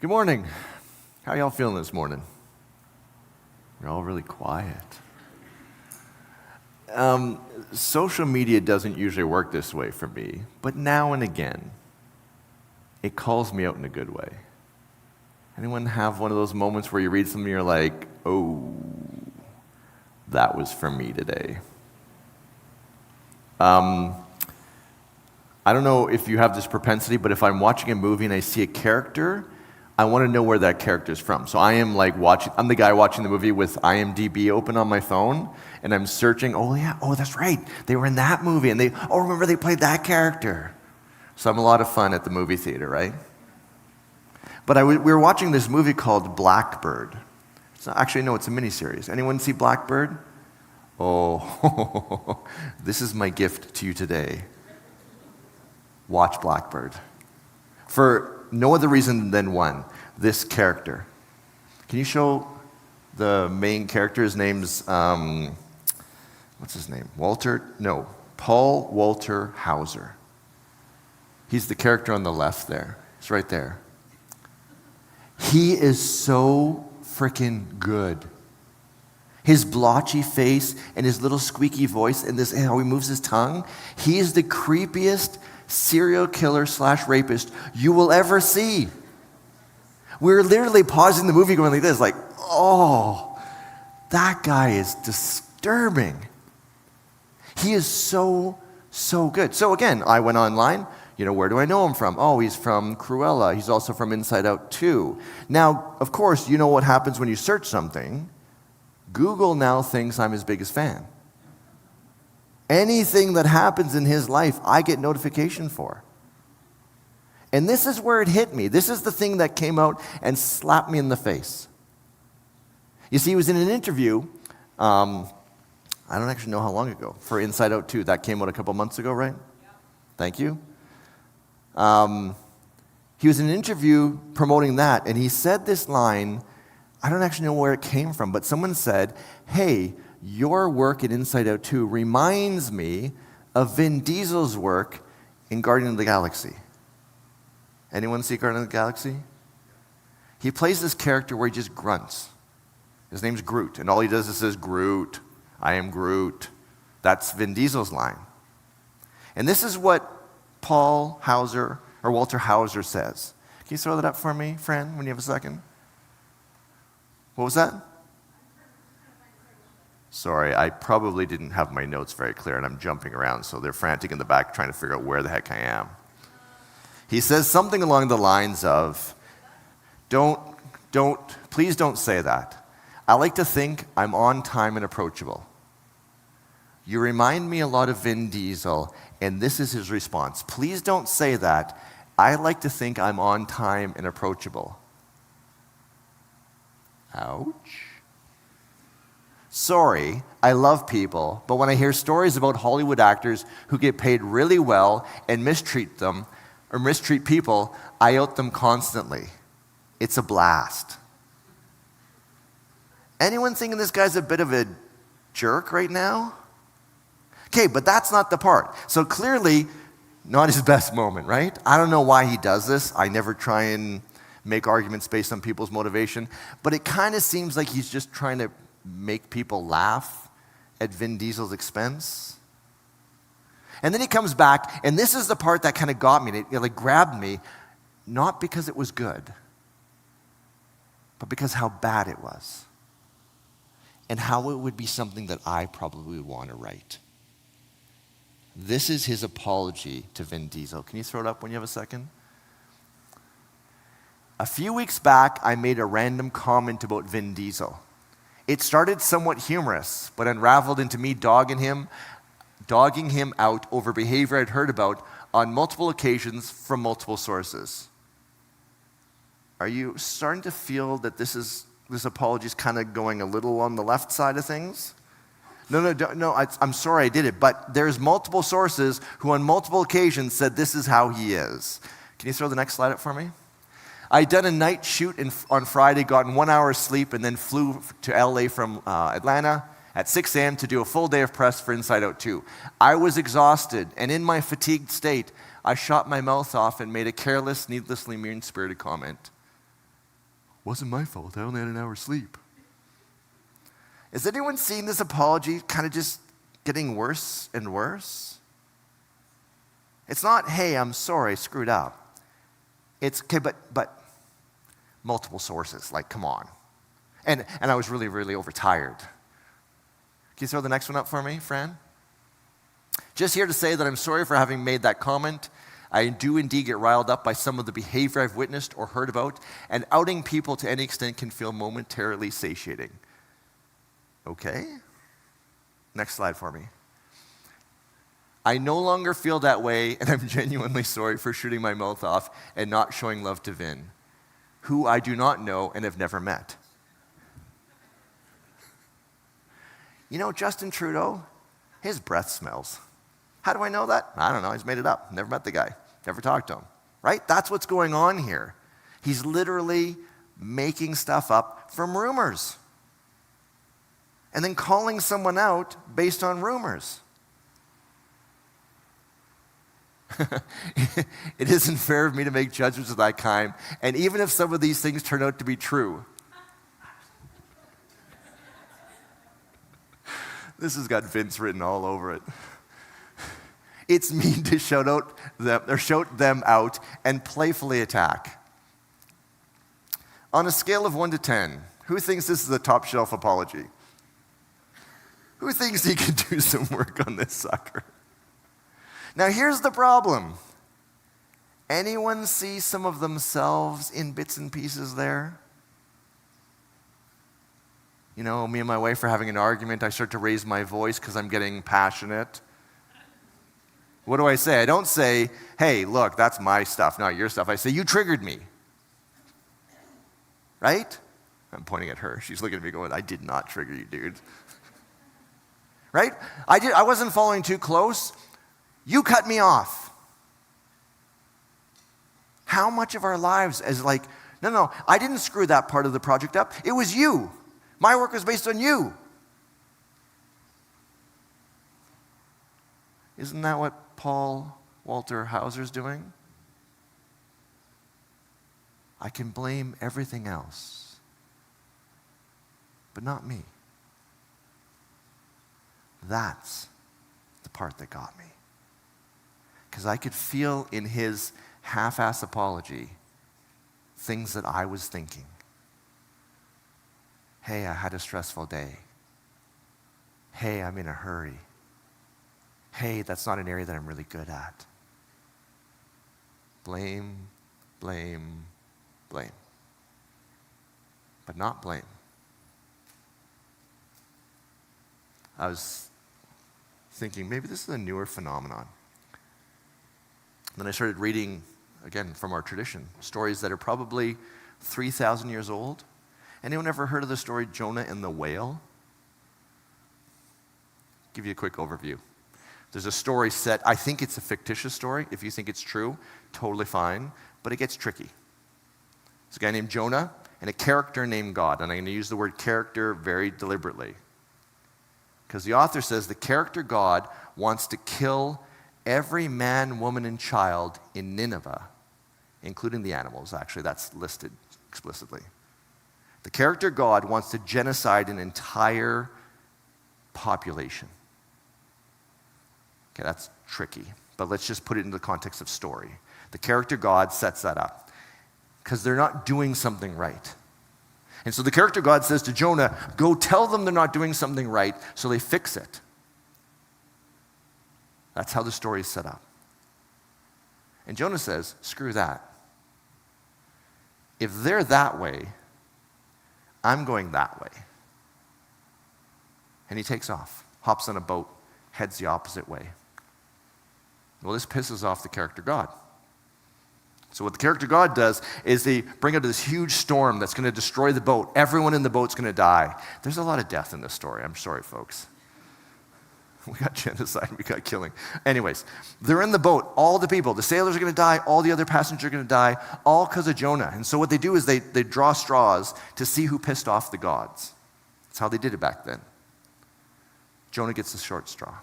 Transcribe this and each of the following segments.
Good morning. How y'all feeling this morning? You're all really quiet. Social media doesn't usually work this way for me, but now and again, it calls me out in a good way. Anyone have one of those moments where you read something and you're like, oh, that was for me today? I don't know if you have this propensity, but if I'm watching a movie and I see a character, I want to know where that character is from. So I'm the guy watching the movie with IMDb open on my phone, and I'm searching, that's right, they were in that movie, and remember they played that character. So I'm a lot of fun at the movie theater, right? But we were watching this movie called Blackbird. It's a miniseries. Anyone see Blackbird? Oh, this is my gift to you today. Watch Blackbird. For no other reason than one, this character. Can you show the main character? His name's, what's his name? Paul Walter Hauser. He's the character on the left there. He's right there. He is so freaking good. His blotchy face and his little squeaky voice and how he moves his tongue, he is the creepiest serial killer / rapist you will ever see. We're literally pausing the movie going like this, like, oh, that guy is disturbing. He is so good. So again, I went online. Where do I know him from? Oh, he's from Cruella. He's also from Inside Out 2. Now, of course, you know what happens when you search something. Google now thinks I'm his biggest fan. Anything that happens in his life, I get notification for. And this is where it hit me. This is the thing that came out and slapped me in the face. You see, he was in an interview, I don't actually know how long ago, for Inside Out 2. That came out a couple months ago, right? Yeah. Thank you. He was in an interview promoting that, and he said this line. I don't actually know where it came from, but someone said, hey, your work in Inside Out 2 reminds me of Vin Diesel's work in Guardians of the Galaxy. Anyone see Guardians of the Galaxy? He plays this character where he just grunts. His name's Groot, and all he does is says, Groot, I am Groot. That's Vin Diesel's line. And this is what Paul Hauser, or Walter Hauser says. Can you throw that up for me, friend, when you have a second? What was that? Sorry, I probably didn't have my notes very clear, and I'm jumping around, so they're frantic in the back trying to figure out where the heck I am. He says something along the lines of, please don't say that. I like to think I'm on time and approachable. You remind me a lot of Vin Diesel, and this is his response. Please don't say that. I like to think I'm on time and approachable. Ouch. Sorry, I love people, but when I hear stories about Hollywood actors who get paid really well and mistreat people, I out them constantly. It's a blast. Anyone thinking this guy's a bit of a jerk right now? Okay, but that's not the part. So clearly, not his best moment, right? I don't know why he does this. I never try and make arguments based on people's motivation, but it kind of seems like he's just trying to make people laugh at Vin Diesel's expense. And then he comes back, and this is the part that kind of got me, it grabbed me, not because it was good, but because how bad it was, and how it would be something that I probably would want to write. This is his apology to Vin Diesel. Can you throw it up when you have a second? A few weeks back, I made a random comment about Vin Diesel. It started somewhat humorous, but unraveled into me dogging him out over behavior I'd heard about on multiple occasions from multiple sources. Are you starting to feel that this apology is kind of going a little on the left side of things? No, I'm sorry I did it, but there's multiple sources who on multiple occasions said this is how he is. Can you throw the next slide up for me? I'd done a night shoot on Friday, gotten 1 hour sleep, and then flew to LA from Atlanta at 6 a.m. to do a full day of press for Inside Out 2. I was exhausted, and in my fatigued state, I shot my mouth off and made a careless, needlessly mean-spirited comment. Wasn't my fault. I only had an hour's sleep. Has anyone seen this apology kind of just getting worse and worse? It's not, hey, I'm sorry, I screwed up. It's, okay, but multiple sources, like, come on. And I was really, really overtired. Can you throw the next one up for me, Fran? Just here to say that I'm sorry for having made that comment. I do indeed get riled up by some of the behavior I've witnessed or heard about, and outing people to any extent can feel momentarily satiating. Okay. Next slide for me. I no longer feel that way, and I'm genuinely sorry for shooting my mouth off and not showing love to Vin, who I do not know and have never met. You know, Justin Trudeau, his breath smells. How do I know that? I don't know. He's made it up. Never met the guy. Never talked to him. Right? That's what's going on here. He's literally making stuff up from rumors. And then calling someone out based on rumors. It isn't fair of me to make judgments of that kind. And even if some of these things turn out to be true, this has got Vince written all over it. It's mean to shout them out and playfully attack. On a scale of 1 to 10, who thinks this is a top shelf apology? Who thinks he can do some work on this sucker? Now here's the problem. Anyone see some of themselves in bits and pieces there? You know, me and my wife are having an argument. I start to raise my voice because I'm getting passionate. What do I say? I don't say, hey, look, that's my stuff, not your stuff. I say, you triggered me. Right? I'm pointing at her. She's looking at me going, I did not trigger you, dude. Right? I wasn't following too close. You cut me off. How much of our lives is like, no, I didn't screw that part of the project up. It was you. My work was based on you. Isn't that what Paul Walter Hauser's doing? I can blame everything else, but not me. That's the part that got me. Because I could feel in his half-ass apology things that I was thinking. Hey, I had a stressful day. Hey, I'm in a hurry. Hey, that's not an area that I'm really good at. Blame, blame, blame. But not blame. I was thinking maybe this is a newer phenomenon. Then I started reading, again, from our tradition, stories that are probably 3,000 years old. Anyone ever heard of the story Jonah and the Whale? Give you a quick overview. There's a story set, I think it's a fictitious story. If you think it's true, totally fine, but it gets tricky. There's a guy named Jonah and a character named God, and I'm going to use the word character very deliberately. Because the author says the character God wants to kill every man, woman, and child in Nineveh, including the animals, actually, that's listed explicitly. The character God wants to genocide an entire population. Okay, that's tricky, but let's just put it in the context of story. The character God sets that up because they're not doing something right. And so the character God says to Jonah, go tell them they're not doing something right, so they fix it. That's how the story is set up. And Jonah says, screw that. If they're that way, I'm going that way. And he takes off, hops on a boat, heads the opposite way. Well, this pisses off the character God. So what the character God does is they bring out this huge storm that's going to destroy the boat. Everyone in the boat's going to die. There's a lot of death in this story. I'm sorry, folks. We got genocide, we got killing. Anyways, they're in the boat, all the people. The sailors are going to die, all the other passengers are going to die, all because of Jonah. And so what they do is they draw straws to see who pissed off the gods. That's how they did it back then. Jonah gets the short straw.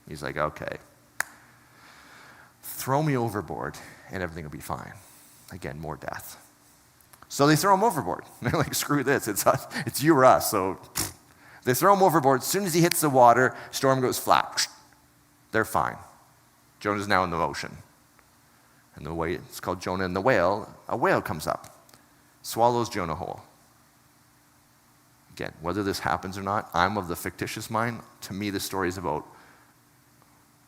He's like, okay, throw me overboard and everything will be fine. Again, more death. So they throw him overboard. They're like, screw this, it's us, it's you or us. So they throw him overboard. As soon as he hits the water, storm goes flat. They're fine. Jonah's now in the ocean. And the way it's called Jonah and the whale, a whale comes up, swallows Jonah whole. Again, whether this happens or not, I'm of the fictitious mind. To me, this story is about,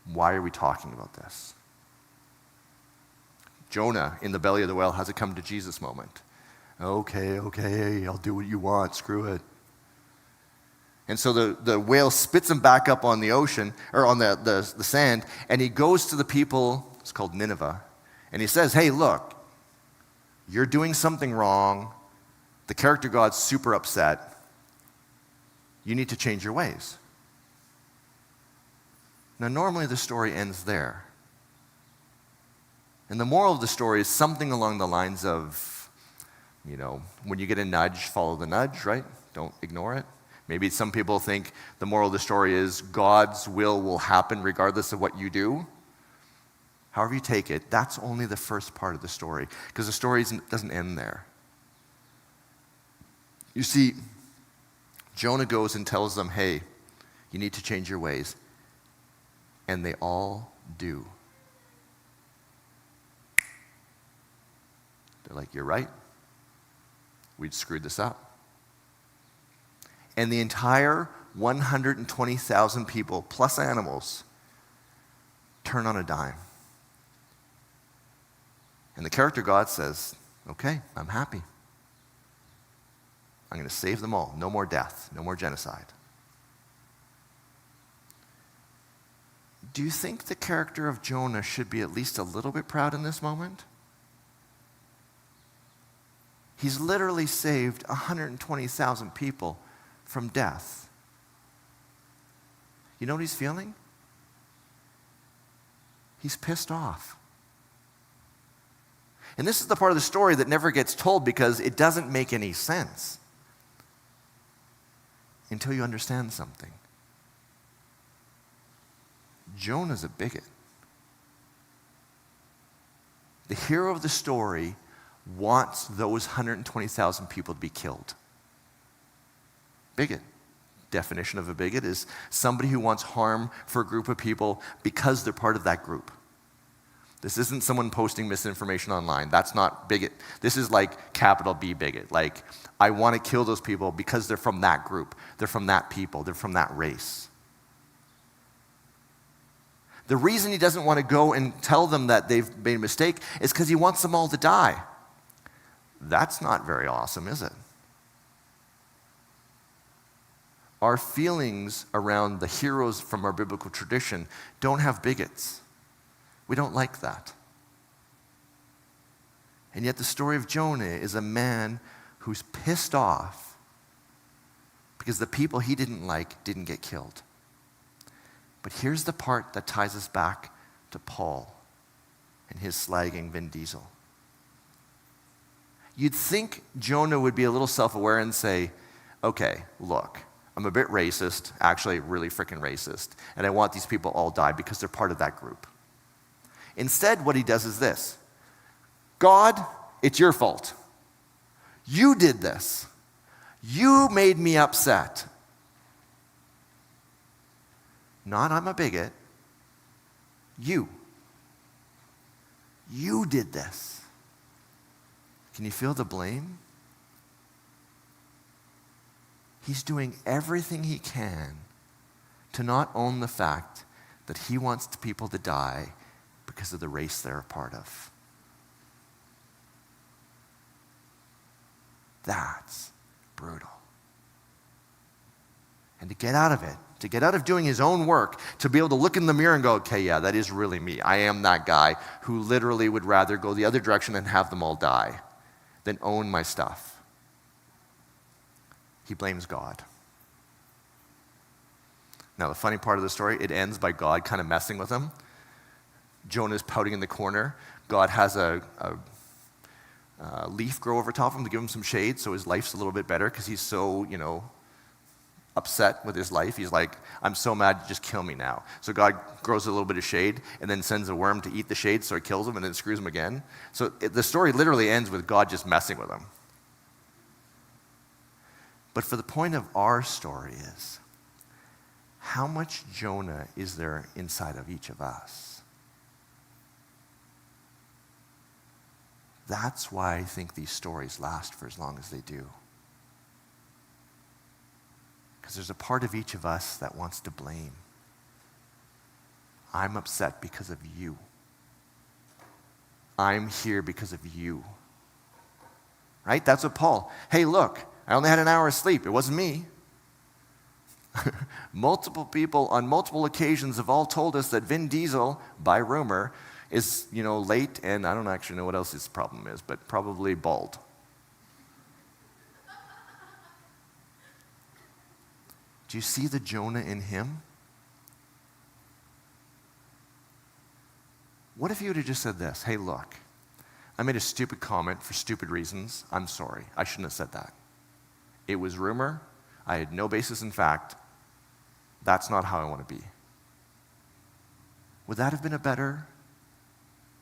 why are we talking about this? Jonah in the belly of the whale has a come to Jesus moment. Okay, I'll do what you want, screw it. And so the whale spits him back up on the ocean, or on the sand, and he goes to the people, it's called Nineveh, and he says, hey, look, you're doing something wrong. The character God's super upset. You need to change your ways. Now, normally the story ends there. And the moral of the story is something along the lines of, when you get a nudge, follow the nudge, right? Don't ignore it. Maybe some people think the moral of the story is God's will happen regardless of what you do. However you take it, that's only the first part of the story, because the story doesn't end there. You see, Jonah goes and tells them, hey, you need to change your ways. And they all do. They're like, you're right. We'd screwed this up. And the entire 120,000 people, plus animals, turn on a dime. And the character God says, okay, I'm happy. I'm going to save them all. No more death, no more genocide. Do you think the character of Jonah should be at least a little bit proud in this moment? He's literally saved 120,000 people from death. You know what he's feeling? He's pissed off. And this is the part of the story that never gets told because it doesn't make any sense until you understand something. Jonah's a bigot. The hero of the story wants those 120,000 people to be killed. Bigot. Definition of a bigot is somebody who wants harm for a group of people because they're part of that group. This isn't someone posting misinformation online. That's not bigot. This is like capital B bigot. Like, I want to kill those people because they're from that group. They're from that people. They're from that race. The reason he doesn't want to go and tell them that they've made a mistake is because he wants them all to die. That's not very awesome, is it? Our feelings around the heroes from our biblical tradition don't have bigots. We don't like that. And yet the story of Jonah is a man who's pissed off because the people he didn't like didn't get killed. But here's the part that ties us back to Paul and his slagging Vin Diesel. You'd think Jonah would be a little self-aware and say, okay, look, I'm a bit racist, actually really freaking racist, and I want these people all die because they're part of that group. Instead, what he does is this. God, it's your fault. You did this. You made me upset. Not I'm a bigot. You. You did this. Can you feel the blame? He's doing everything he can to not own the fact that he wants the people to die because of the race they're a part of. That's brutal. And to get out of it, to get out of doing his own work, to be able to look in the mirror and go, okay, yeah, that is really me. I am that guy who literally would rather go the other direction and have them all die than own my stuff. He blames God. Now, the funny part of the story, it ends by God kind of messing with him. Jonah's pouting in the corner. God has a leaf grow over top of him to give him some shade, so his life's a little bit better because he's so, upset with his life. He's like, I'm so mad, just kill me now. So God grows a little bit of shade and then sends a worm to eat the shade, so he kills him and then screws him again. So the story literally ends with God just messing with him. But for the point of our story is, how much Jonah is there inside of each of us? That's why I think these stories last for as long as they do. Because there's a part of each of us that wants to blame. I'm upset because of you. I'm here because of you. Right? That's what Paul, hey, look, I only had an hour of sleep. It wasn't me. Multiple people on multiple occasions have all told us that Vin Diesel, by rumor, is, late, and I don't actually know what else his problem is, but probably bald. Do you see the Jonah in him? What if you would have just said this, hey, look, I made a stupid comment for stupid reasons. I'm sorry. I shouldn't have said that. It was rumor. I had no basis in fact. That's not how I want to be. Would that have been a better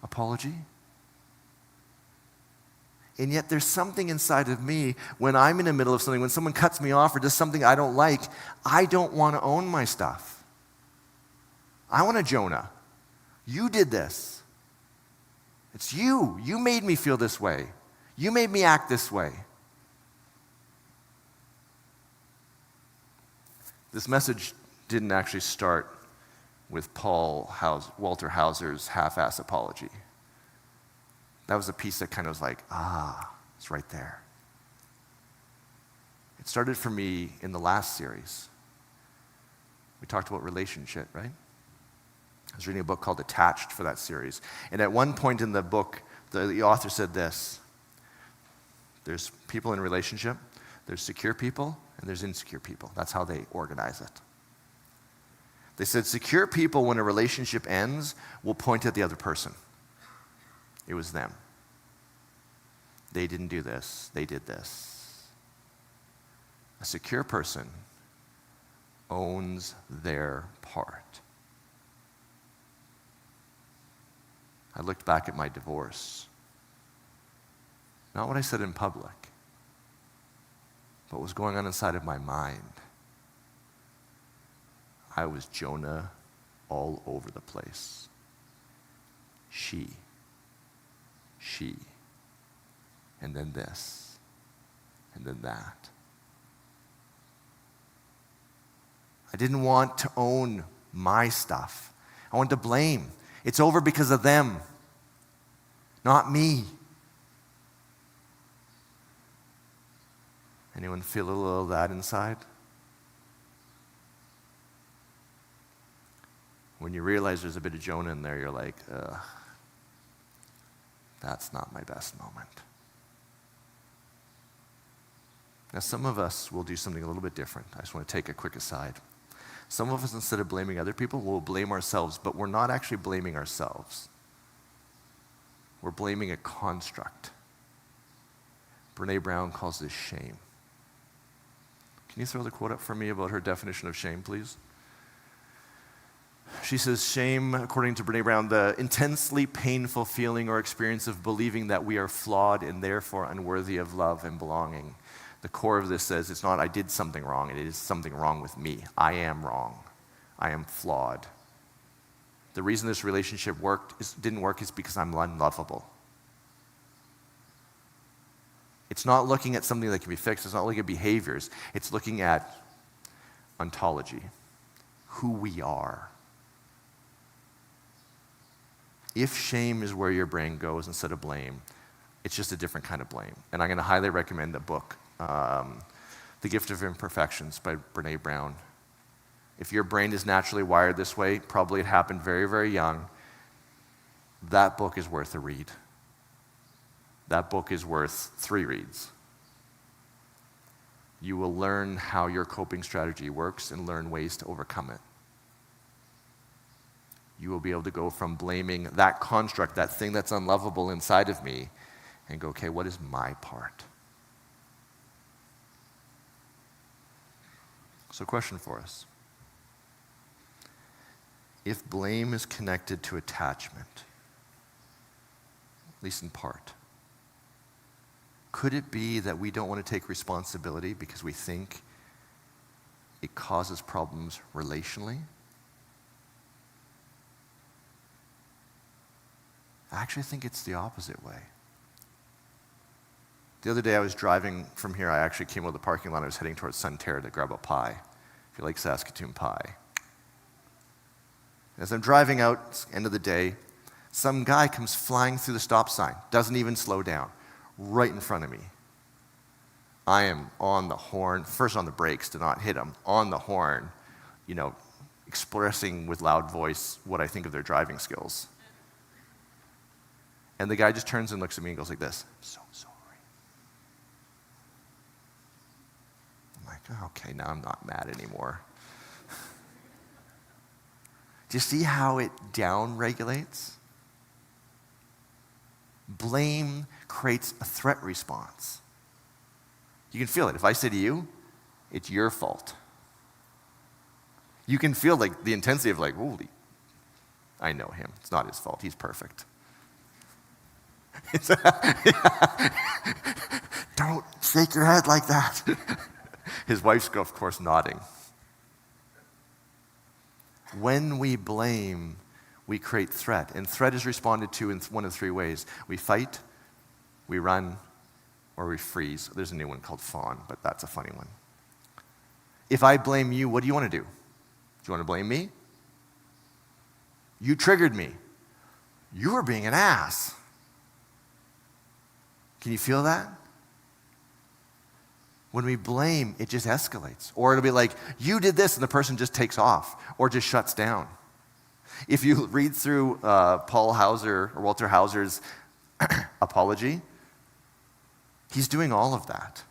apology? And yet there's something inside of me when I'm in the middle of something, when someone cuts me off or does something I don't like, I don't want to own my stuff. I want to Jonah. You did this. It's you. You made me feel this way. You made me act this way. This message didn't actually start with Walter Hauser's half-ass apology. That was a piece that kind of was like, it's right there. It started for me in the last series. We talked about relationship, right? I was reading a book called Attached for that series. And at one point in the book, the author said this: there's people in relationship, there's secure people, and there's insecure people. That's how they organize it. They said secure people, when a relationship ends, will point at the other person. It was them. They didn't do this. They did this. A secure person owns their part. I looked back at my divorce. Not what I said in public, but what was going on inside of my mind. I was Jonah all over the place. She, and then this, and then that. I didn't want to own my stuff. I wanted to blame. It's over because of them, not me. Anyone feel a little of that inside? When you realize there's a bit of Jonah in there, you're like, ugh, that's not my best moment. Now, some of us will do something a little bit different. I just want to take a quick aside. Some of us, instead of blaming other people, will blame ourselves, but we're not actually blaming ourselves. We're blaming a construct. Brené Brown calls this shame. Can you throw the quote up for me about her definition of shame, please? She says, shame, according to Brené Brown, the intensely painful feeling or experience of believing that we are flawed and therefore unworthy of love and belonging. The core of this says it's not I did something wrong, it is something wrong with me. I am wrong. I am flawed. The reason this relationship didn't work is because I'm unlovable. It's not looking at something that can be fixed. It's not looking at behaviors. It's looking at ontology, who we are. If shame is where your brain goes instead of blame, it's just a different kind of blame. And I'm going to highly recommend the book, The Gift of Imperfections by Brené Brown. If your brain is naturally wired this way, probably it happened very, very young, that book is worth a read. That book is worth 3 reads. You will learn how your coping strategy works and learn ways to overcome it. You will be able to go from blaming that construct, that thing that's unlovable inside of me, and go, okay, what is my part? So, question for us. If blame is connected to attachment, at least in part, Could it be that we don't want to take responsibility because we think it causes problems relationally? I actually think it's the opposite way. The other day I was driving from here. I actually came out of the parking lot. I was heading towards Sunterra to grab a pie. If you like Saskatoon pie. As I'm driving out, it's the end of the day, some guy comes flying through the stop sign, doesn't even slow down, right in front of me. I am on the horn, first on the brakes to not hit him, on the horn, expressing with loud voice what I think of their driving skills. And the guy just turns and looks at me and goes like this, "I'm so sorry." I'm like, "Oh, okay, now I'm not mad anymore." Do you see how it down-regulates? Blame creates a threat response. You can feel it. If I say to you, "It's your fault," you can feel like the intensity of like, "Holy, I know him. It's not his fault. He's perfect." Don't shake your head like that. His wife's, of course, nodding. When we blame, we create threat. And threat is responded to in one of three ways. We fight, we run, or we freeze. There's a new one called fawn, but that's a funny one. If I blame you, what do you want to do? Do you want to blame me? You triggered me. You were being an ass. Can you feel that? When we blame, it just escalates. Or it'll be like, "You did this," and the person just takes off or just shuts down. If you read through Paul Hauser or Walter Hauser's apology, he's doing all of that.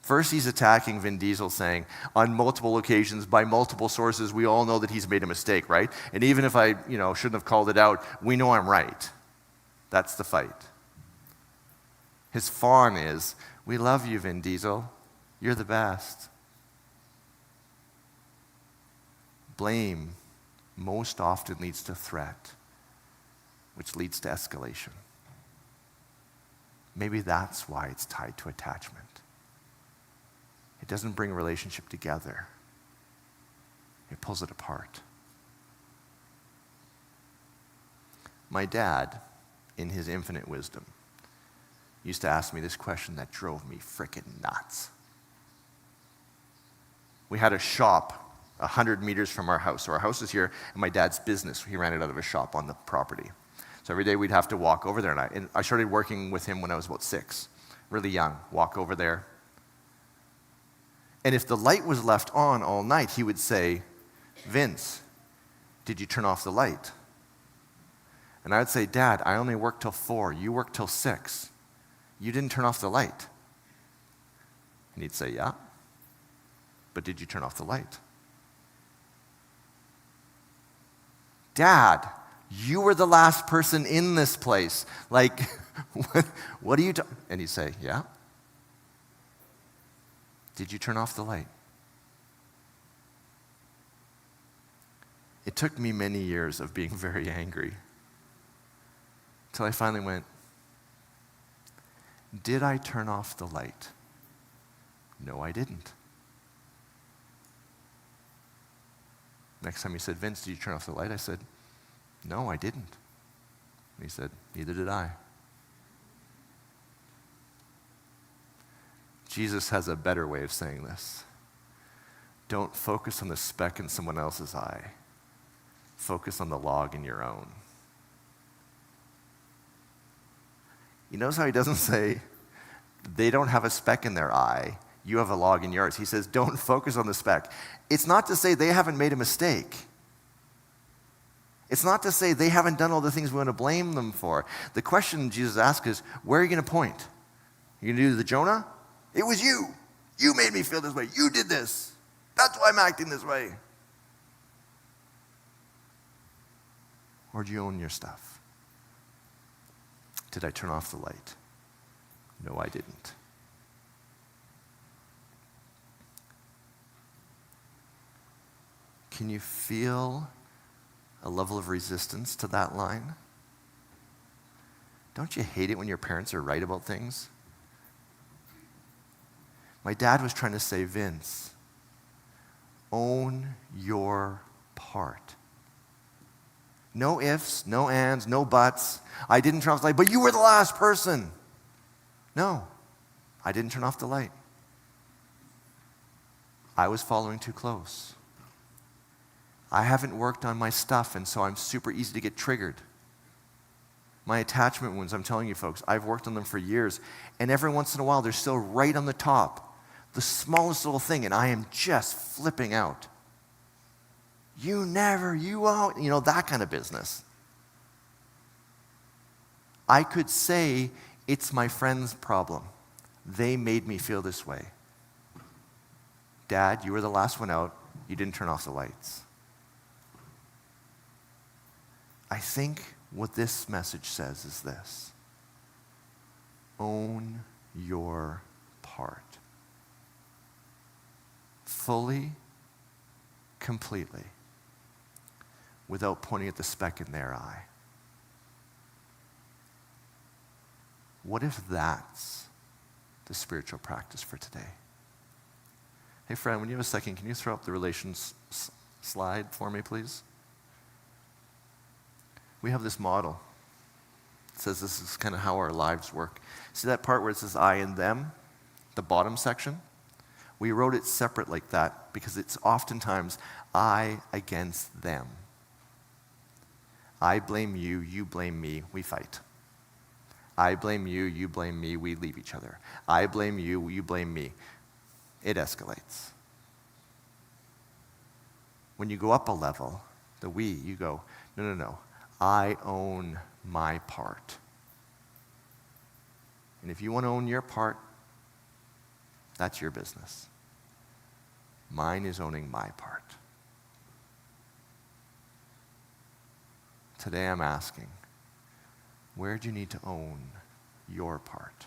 First, he's attacking Vin Diesel, saying, on multiple occasions, by multiple sources, we all know that he's made a mistake, right? And even if I, shouldn't have called it out, we know I'm right. That's the fight. His fawn is, "We love you, Vin Diesel. You're the best." Blame most often leads to threat, which leads to escalation. Maybe that's why it's tied to attachment. It doesn't bring a relationship together. It pulls it apart. My dad, in his infinite wisdom, used to ask me this question that drove me frickin' nuts. We had a shop 100 meters from our house. So our house is here, and my dad's business, he ran it out of a shop on the property. So every day we'd have to walk over there, and I started working with him when I was about 6, really young, walk over there. And if the light was left on all night, he would say, "Vince, did you turn off the light?" And I would say, "Dad, I only work till 4, you work till 6. You didn't turn off the light." And he'd say, "Yeah, but did you turn off the light?" "Dad, you were the last person in this place. Like, what are you talking?" And he'd say, "Yeah. Did you turn off the light?" It took me many years of being very angry until I finally went, did I turn off the light? No, I didn't. Next time he said, "Vince, did you turn off the light?" I said, "No, I didn't." And he said, "Neither did I." Jesus has a better way of saying this. Don't focus on the speck in someone else's eye. Focus on the log in your own. You notice how he doesn't say, they don't have a speck in their eye, you have a log in yours. He says, don't focus on the speck. It's not to say they haven't made a mistake. It's not to say they haven't done all the things we want to blame them for. The question Jesus asks is, where are you going to point? You going to do the Jonah? It was you. You made me feel this way. You did this. That's why I'm acting this way. Or do you own your stuff? Did I turn off the light? No, I didn't. Can you feel a level of resistance to that line? Don't you hate it when your parents are right about things My dad was trying to say, Vince, own your part. No ifs, no ands, no buts. I didn't turn off the light, but you were the last person. No, I didn't turn off the light. I was following too close. I haven't worked on my stuff, and so I'm super easy to get triggered. My attachment wounds, I'm telling you folks, I've worked on them for years, and every once in a while they're still right on the top, the smallest little thing, and I am just flipping out. You never, you won't, that kind of business. I could say it's my friend's problem. They made me feel this way. Dad, you were the last one out. You didn't turn off the lights. I think what this message says is this. Own your part. Fully, completely, without pointing at the speck in their eye. What if that's the spiritual practice for today? Hey, friend, when you have a second, can you throw up the relations slide for me, please? We have this model. It says this is kind of how our lives work. See that part where it says I and them, the bottom section? We wrote it separate like that because it's oftentimes I against them. I blame you, you blame me, we fight. I blame you, you blame me, we leave each other. I blame you, you blame me. It escalates. When you go up a level, the we, you go, no. I own my part. And if you want to own your part, that's your business. Mine is owning my part. Today I'm asking, where do you need to own your part?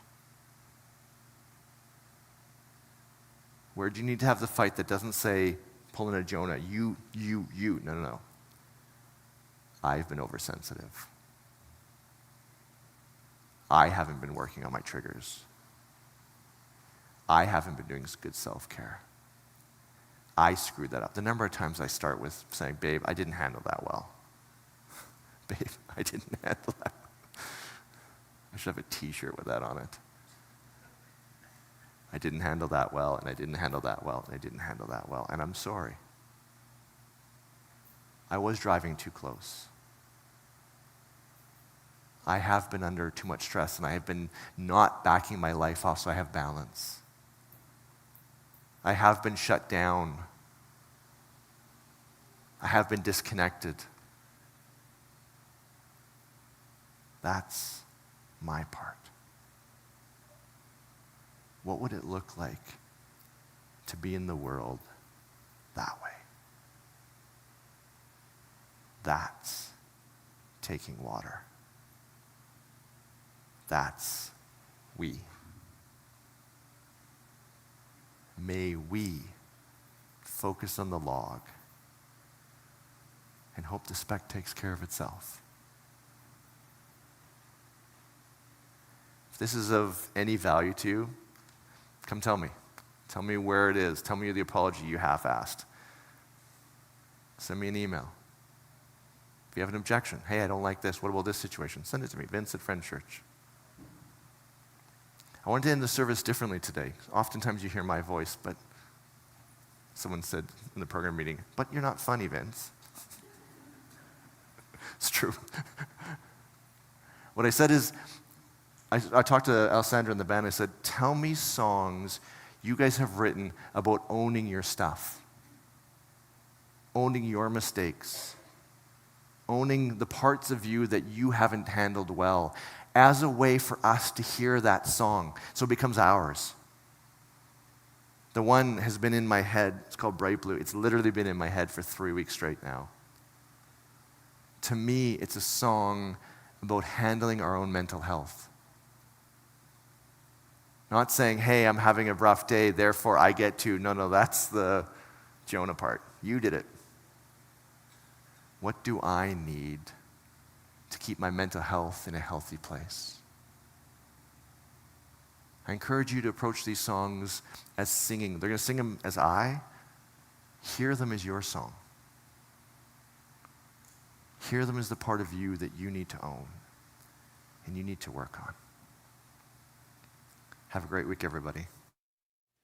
Where do you need to have the fight that doesn't say, pulling a Jonah, you. No. I've been oversensitive. I haven't been working on my triggers. I haven't been doing good self-care. I screwed that up. The number of times I start with saying, babe, I didn't handle that well. Babe, I didn't handle that. I should have a t-shirt with that on it. I didn't handle that well, and I didn't handle that well, and I didn't handle that well, and I'm sorry. I was driving too close. I have been under too much stress, and I have been not backing my life off so I have balance. I have been shut down. I have been disconnected. That's my part. What would it look like to be in the world that way? That's taking water. That's we. May we focus on the log and hope the speck takes care of itself. If this is of any value to you, come tell me. Tell me where it is. Tell me the apology you half-assed. Send me an email. If you have an objection, hey, I don't like this. What about this situation? Send it to me, Vince at Friend Church. I wanted to end the service differently today. Oftentimes you hear my voice, but someone said in the program meeting, but you're not funny, Vince. It's true. What I said is, I talked to Alessandra and the band. I said, tell me songs you guys have written about owning your stuff, owning your mistakes, owning the parts of you that you haven't handled well, as a way for us to hear that song so it becomes ours. The one has been in my head. It's called Bright Blue. It's literally been in my head for 3 weeks straight now. To me, it's a song about handling our own mental health. Not saying, hey, I'm having a rough day, therefore I get to. No, that's the Jonah part. You did it. What do I need to keep my mental health in a healthy place? I encourage you to approach these songs as singing. They're going to sing them as I. Hear them as your song. Hear them as the part of you that you need to own and you need to work on. Have a great week, everybody.